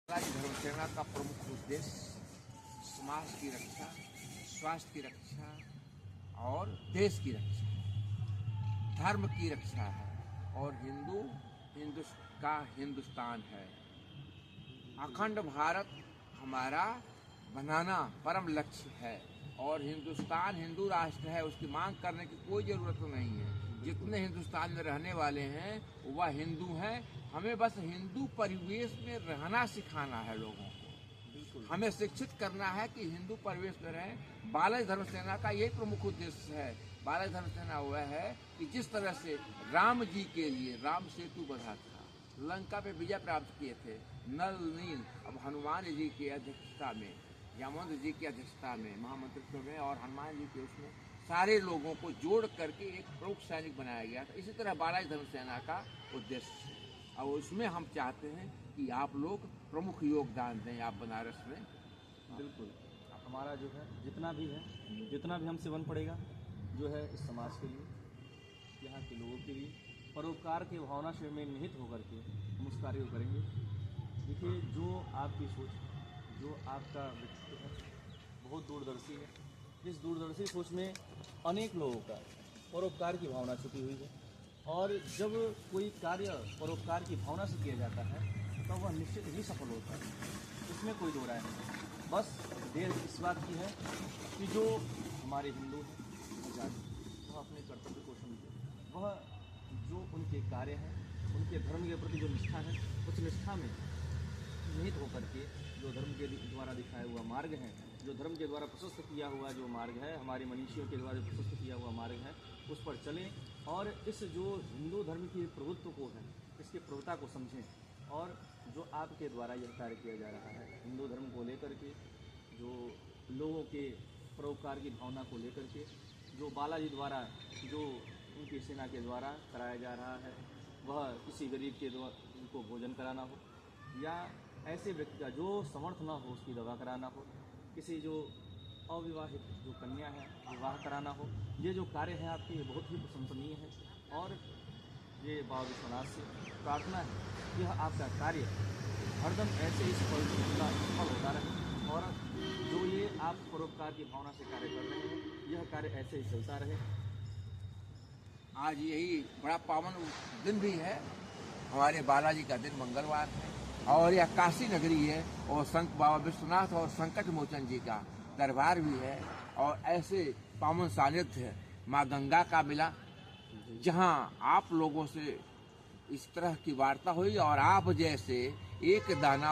बालाजी धर्म सेना का प्रमुख उद्देश्य समाज की रक्षा, स्वास्थ्य की रक्षा और देश की रक्षा, धर्म की रक्षा है। और हिंदुस्तान है। अखंड भारत हमारा बनाना परम लक्ष्य है। और हिंदुस्तान हिंदू राष्ट्र है, उसकी मांग करने की कोई जरूरत नहीं है। जितने हिंदुस्तान में रहने वाले हैं वह हिंदू हैं। हमें बस हिंदू परिवेश में रहना सिखाना है लोगों को। हमें शिक्षित करना है कि हिंदू परिवेश में रहें। बालाजी धर्म सेना का यही प्रमुख उद्देश्य है। बालाजी धर्म सेना वह है कि जिस तरह से राम जी के लिए राम सेतु बना था, लंका पे विजय प्राप्त किए थे, नल नील, अब हनुमान जी की अध्यक्षता में, यामोद जी की अध्यक्षता में, महामंत्रित्व में और हनुमान जी के उसमें सारे लोगों को जोड़ करके एक प्रमुख सैनिक बनाया गया था। इसी तरह बालाजी धर्म सेना का उद्देश्य है। और उसमें हम चाहते हैं कि आप लोग प्रमुख योगदान दें। आप बनारस में बिल्कुल हमारा जो है जितना भी हमसे बन पड़ेगा जो है इस समाज के लिए, यहाँ के लोगों के लिए परोपकार की भावना से में निहित होकर के हम उस कार्य को करेंगे। देखिए, जो आपकी सोच, जो आपका व्यक्तित्व है बहुत दूरदर्शी है। इस दूरदर्शी सोच में अनेक लोगों का परोपकार की भावना छुपी हुई है। और जब कोई कार्य परोपकार की भावना से किया जाता है तो वह निश्चित ही सफल होता है, इसमें कोई दो राय नहीं। बस देर इस बात की है कि जो हमारे हिंदू हैं वह अपने कर्तव्य को समझे, वह जो उनके कार्य हैं, उनके धर्म के प्रति जो निष्ठा है, उस निष्ठा में निहित होकर के जो धर्म के द्वारा दिखाया हुआ मार्ग है, जो धर्म के द्वारा प्रशस्त किया हुआ जो मार्ग है, हमारे मनीषियों के द्वारा प्रशस्त किया हुआ मार्ग है, उस पर चलें। और इस जो हिंदू धर्म की प्रभुत्व को है, इसकी प्रभुता को समझें। और जो आपके द्वारा यह कार्य किया जा रहा है हिंदू धर्म को लेकर के, जो लोगों के परोपकार की भावना को लेकर के, जो बालाजी द्वारा जो उनकी सेना के द्वारा कराया जा रहा है, वह किसी गरीब के द्वारा उनको भोजन कराना हो, या ऐसे व्यक्ति का जो समर्थ ना हो उसकी दवा कराना हो, किसी जो अविवाहित जो कन्या है विवाह कराना हो, ये जो कार्य है आपके ये बहुत ही प्रशंसनीय है। और ये बाबा विश्वनाथ से प्रार्थना है कि यह आपका कार्य हरदम ऐसे ही सफल होता रहे। और जो ये आप परोपकार की भावना से कार्य कर रहे हैं, यह कार्य ऐसे ही चलता रहे। आज यही बड़ा पावन दिन भी है, हमारे बालाजी का दिन मंगलवार है। और यह काशी नगरी है और संत बाबा विश्वनाथ और संकट मोचन जी का दरबार भी है। और ऐसे पावन सानिध्य माँ गंगा का मिला, जहाँ आप लोगों से इस तरह की वार्ता हुई और आप जैसे एक दाना